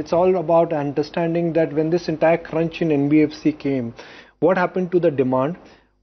It's all about understanding that when this entire crunch in NBFC came, what happened to the demand?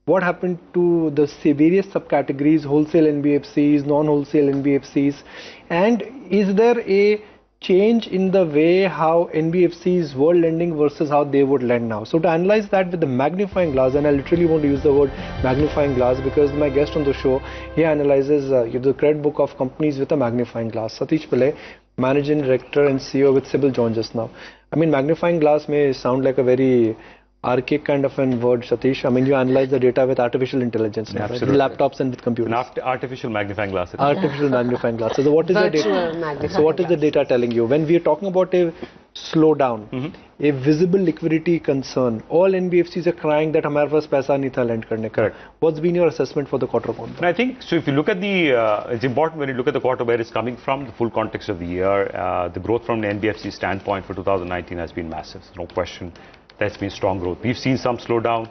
What happened to the various subcategories, wholesale NBFCs, non-wholesale NBFCs, and is there a change in the way how NBFCs were lending versus how they would lend now? So to analyze that with the magnifying glass, and I literally want to use the word magnifying glass because my guest on the show, he analyzes the credit book of companies with a magnifying glass. Satish Pillai, Managing Director and CEO with Cibil, joins us now. I mean, magnifying glass may sound like a very archaic kind of a word, Satish. I mean, you analyze the data with artificial intelligence now, right? With laptops and with computers. Artificial magnifying glass. Artificial magnifying glass. So what is the data? So what is the data telling you? When we are talking about a slowdown, a visible liquidity concern, all NBFCs are crying that हमारे पास पैसा नहीं था lend करने का. Correct. What's been your assessment for the quarter one? And I think, so if you look at the, it's important when you look at the quarter where it's coming from, the full context of the year, the growth from the NBFC standpoint for 2019 has been massive, no question. That's been strong growth. We've seen some slowdown,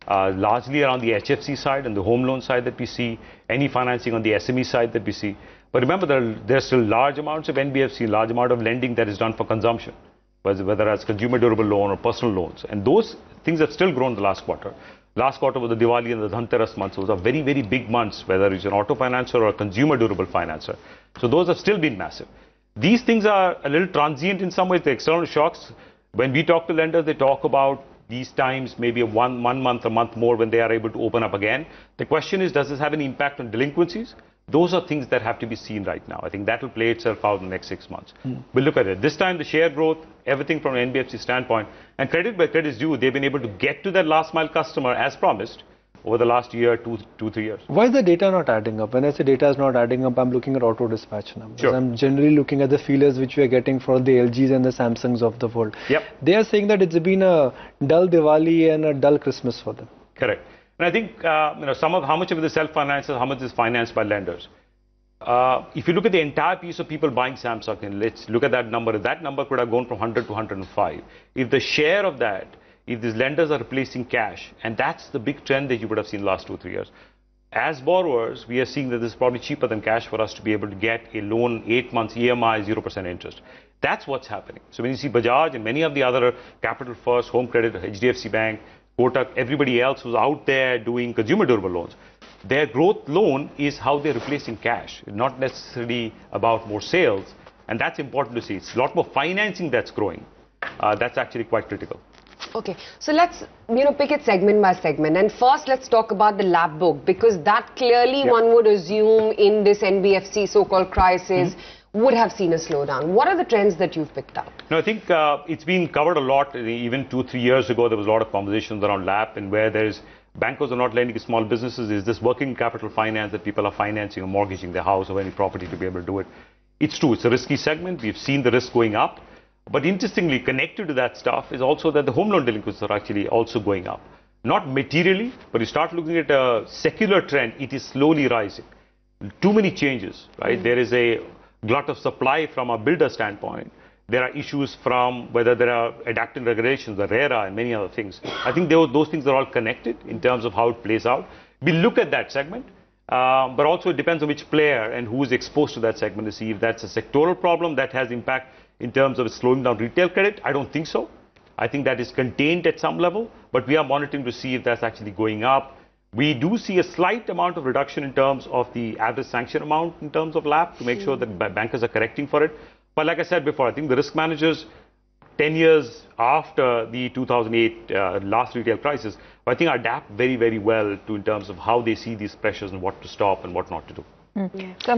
largely around the HFC side and the home loan side that we see, any financing on the SME side that we see. But remember, there are still large amounts of NBFC, large amount of lending that is done for consumption, whether as consumer durable loan or personal loans. And those things have still grown the last quarter. Last quarter was the Diwali and the Dhanteras months. Those are very, very big months, whether it's an auto financer or a consumer durable financer. So those have still been massive. These things are a little transient in some ways, the external shocks. When we talk to lenders, they talk about these times, maybe one month, a month more when they are able to open up again. The question is, does this have any impact on delinquencies? Those are things that have to be seen right now. I think that will play itself out in the next 6 months. We'll look at it. This time, the share growth, everything from an NBFC standpoint, and credit by credit is due, they've been able to get to that last mile customer as promised over the last year, 3 years. Why is the data not adding up? When I say data is not adding up, I'm looking at auto dispatch numbers. Sure. I'm generally looking at the feelers which we are getting for the LGs and the Samsungs of the world. Yep. They are saying that it's been a dull Diwali and a dull Christmas for them. Correct. And I think, how much of it is self-financed, how much is financed by lenders. If you look at the entire piece of people buying Samsung, and let's look at that number could have gone from 100 to 105. If the share of that, if these lenders are replacing cash, and that's the big trend that you would have seen last 2-3 years. As borrowers, we are seeing that this is probably cheaper than cash for us to be able to get a loan, 8 months EMI, 0% interest. That's what's happening. So when you see Bajaj and many of the other Capital First, Home Credit, HDFC Bank, Kotak, everybody else who's out there doing consumer durable loans, their growth loan is how they're replacing cash, not necessarily about more sales. And that's important to see. It's a lot more financing that's growing. That's actually quite critical. Okay, so let's pick it segment by segment, and first let's talk about the LAP book, because that clearly one would assume in this NBFC so-called crisis would have seen a slowdown. What are the trends that you've picked up? No, I think it's been covered a lot. Even 2-3 years ago, there was a lot of conversations around LAP, and where there's bankers are not lending to small businesses. Is this working capital finance that people are financing or mortgaging their house or any property to be able to do it? It's true. It's a risky segment. We've seen the risk going up. But interestingly, connected to that stuff is also that the home loan delinquencies are actually also going up. Not materially, but you start looking at a secular trend, it is slowly rising. Too many changes, right? There is a glut of supply from a builder standpoint. There are issues from whether there are adapting regulations, the RERA and many other things. I think those things are all connected in terms of how it plays out. We look at that segment, but also it depends on which player and who is exposed to that segment to see if that's a sectoral problem that has impact in terms of slowing down retail credit. I don't think so. I think that is contained at some level, but we are monitoring to see if that's actually going up. We do see a slight amount of reduction in terms of the average sanction amount in terms of LAP to make sure that bankers are correcting for it. But like I said before, I think the risk managers, 10 years after the 2008 last retail crisis, I think adapt very, very well to in terms of how they see these pressures and what to stop and what not to do. But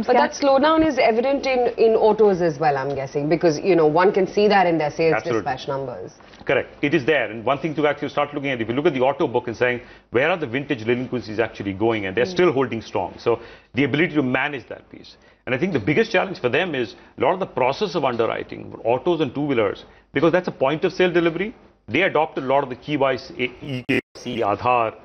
that slowdown is evident in autos as well, I'm guessing, because one can see that in their sales dispatch numbers. Correct. It is there. And one thing to actually start looking at, if you look at the auto book and saying, where are the vintage delinquencies actually going? And they're still holding strong. So the ability to manage that piece. And I think the biggest challenge for them is a lot of the process of underwriting, autos and two-wheelers, because that's a point of sale delivery. They adopted a lot of the KYC, EKYC, Aadhaar.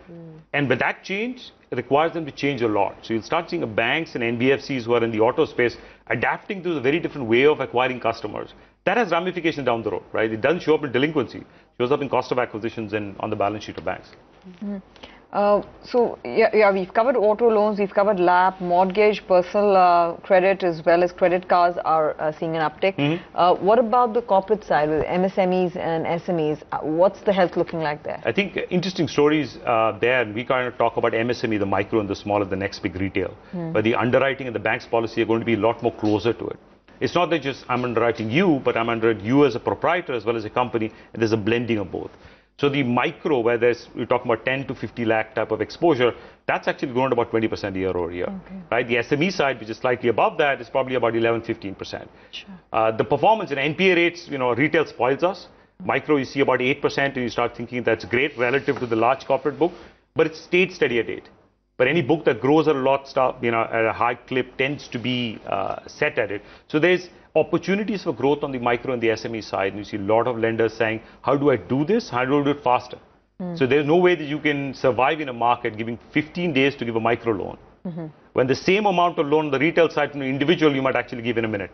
And with that change, it requires them to change a lot. So you'll start seeing banks and NBFCs who are in the auto space adapting to a very different way of acquiring customers. That has ramifications down the road, right? It doesn't show up in delinquency. It shows up in cost of acquisitions and on the balance sheet of banks. We've covered auto loans, we've covered LAP, mortgage, personal credit, as well as credit cards are seeing an uptick. What about the corporate side with MSMEs and SMEs? What's the health looking like there? I think interesting stories there, and we kind of talk about MSME, the micro and the small, the next big retail. But the underwriting and the bank's policy are going to be a lot more closer to it. It's not that just I'm underwriting you, but I'm underwriting you as a proprietor as well as a company, and there's a blending of both. So the micro, where we're talking about 10 to 50 lakh type of exposure, that's actually grown about 20% year over year. Right? The SME side, which is slightly above that, is probably about 11-15%. Sure. The performance in NPA rates, retail spoils us. Micro, you see about 8%, and you start thinking that's great relative to the large corporate book, but it's stayed steady at 8. But any book that grows a lot, at a high clip tends to be set at it. So there's opportunities for growth on the micro and the SME side. And you see a lot of lenders saying, how do I do this? How do I do it faster? So there's no way that you can survive in a market giving 15 days to give a micro loan. When the same amount of loan on the retail side from an individual, you might actually give in a minute.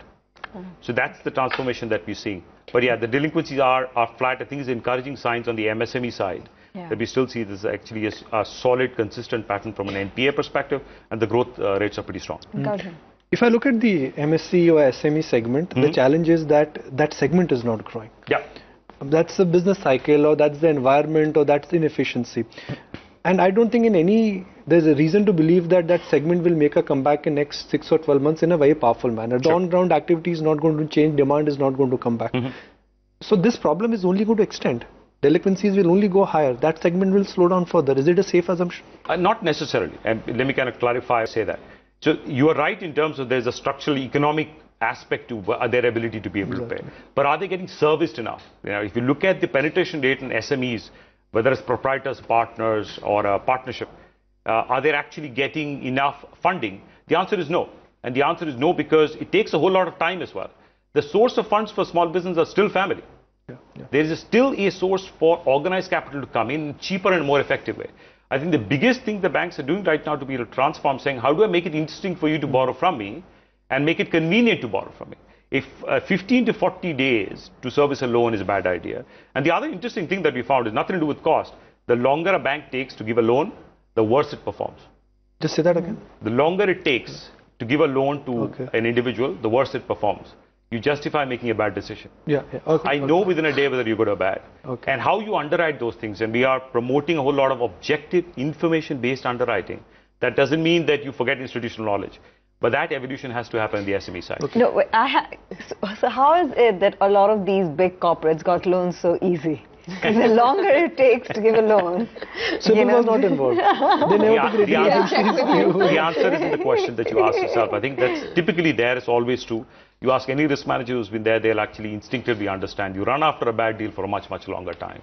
So that's the transformation that we're seeing. But yeah, the delinquencies are flat. I think it's encouraging signs on the MSME side. That we still see this is actually a solid, consistent pattern from an NPA perspective, and the growth rates are pretty strong. If I look at the MSC or SME segment, the challenge is that that segment is not growing. Yeah. That's the business cycle, or that's the environment, or that's inefficiency. And I don't think there's a reason to believe that that segment will make a comeback in next 6 or 12 months in a very powerful manner. The on-ground activity is not going to change, demand is not going to come back. So this problem is only going to extend. Delinquencies will only go higher. That segment will slow down further. Is it a safe assumption? Not necessarily. And let me kind of clarify, say that. So you are right in terms of there's a structural economic aspect to their ability to be able to pay. But are they getting serviced enough? If you look at the penetration rate in SMEs, whether it's proprietors, partners, or a partnership, are they actually getting enough funding? The answer is no. And the answer is no because it takes a whole lot of time as well. The source of funds for small business are still family. There is still a source for organized capital to come in cheaper and more effective way. I think the biggest thing the banks are doing right now to be able to transform, saying, how do I make it interesting for you to borrow from me and make it convenient to borrow from me? If 15 to 40 days to service a loan is a bad idea. And the other interesting thing that we found is nothing to do with cost. The longer a bank takes to give a loan, the worse it performs. Just say that again. The longer it takes to give a loan to an individual, the worse it performs. You justify making a bad decision. I know within a day whether you're good or bad. And how you underwrite those things. And we are promoting a whole lot of objective, information-based underwriting. That doesn't mean that you forget institutional knowledge. But that evolution has to happen on the SME side. No, so how is it that a lot of these big corporates got loans so easy? Because the longer it takes to give a loan... Cibil was not involved. They never took the answer is in the question that you asked yourself. I think that's typically there. It's always true. You ask any risk manager who's been there, they'll actually instinctively understand. You run after a bad deal for a much, much longer time.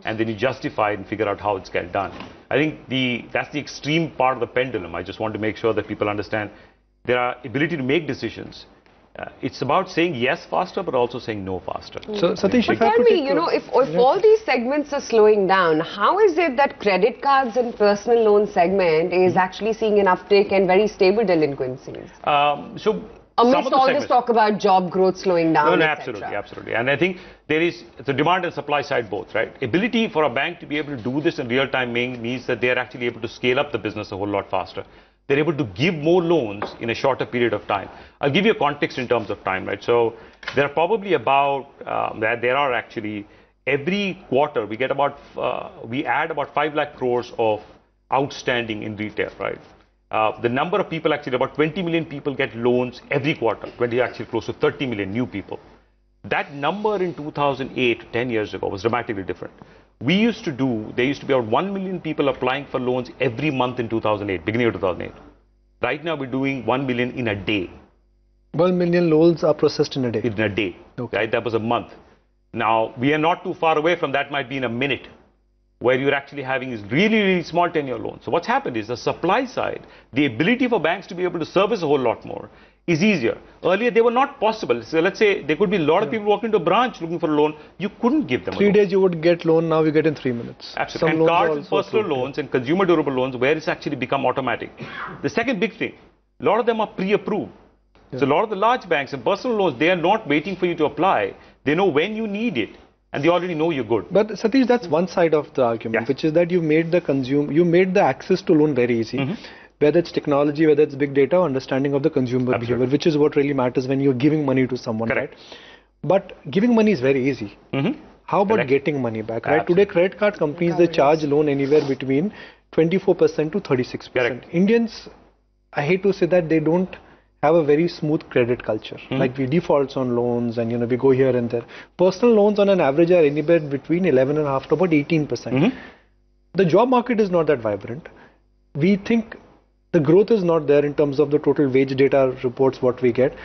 And then you justify it and figure out how it's get done. I think that's the extreme part of the pendulum. I just want to make sure that people understand their ability to make decisions. It's about saying yes faster, but also saying no faster. So, Satish, but tell me, if all these segments are slowing down, how is it that credit cards and personal loan segment is actually seeing an uptick and very stable delinquencies? Amidst all this talk about job growth slowing down, absolutely. And I think there is the demand and supply side both, right? Ability for a bank to be able to do this in real time means that they are actually able to scale up the business a whole lot faster. They're able to give more loans in a shorter period of time. I'll give you a context in terms of time, right? So there are probably every quarter we add about 5 lakh crores of outstanding in retail, right? The number of people, actually about 20 million people get loans every quarter, actually close to 30 million new people. That number in 2008, 10 years ago, was dramatically different. There used to be about 1 million people applying for loans every month in 2008, beginning of 2008. Right now, we're doing 1 million in a day. 1 million loans are processed in a day? In a day, right? That was a month. Now, we are not too far away from that, might be in a minute, where you're actually having is really, really small 10-year loans. So what's happened is the supply side, the ability for banks to be able to service a whole lot more is easier. Earlier, they were not possible. So let's say there could be a lot of people walking into a branch looking for a loan. You couldn't give them a loan. 3 days you would get loan, now you get in 3 minutes. Absolutely. And cards and personal loans and consumer durable loans, where it's actually become automatic. The second big thing, a lot of them are pre-approved. So a lot of the large banks and personal loans, they are not waiting for you to apply. They know when you need it. and they already know you're good. But Satish, that's one side of the argument, which is that you made the access to loan very easy. Whether it's technology, whether it's big data, understanding of the consumer behavior, which is what really matters when you're giving money to someone, right? But giving money is very easy. How about getting money back, right? Today, credit card companies, they charge loan anywhere between 24% to 36%. Indians, I hate to say that, they don't have a very smooth credit culture. Like we defaults on loans and, we go here and there. Personal loans on an average are anywhere between 11.5% to about 18%. The job market is not that vibrant. We think the growth is not there in terms of the total wage data reports what we get.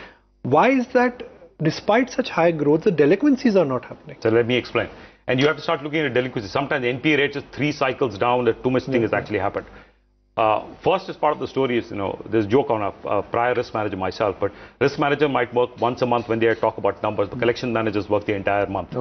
Why is that despite such high growth, the delinquencies are not happening? So let me explain. And you have to start looking at delinquencies. Sometimes the NPA rate is 3 cycles down, that too much thing has actually happened. First as part of the story is, there's a joke on a prior risk manager myself, but risk manager might work once a month when they talk about numbers, but collection managers work the entire month.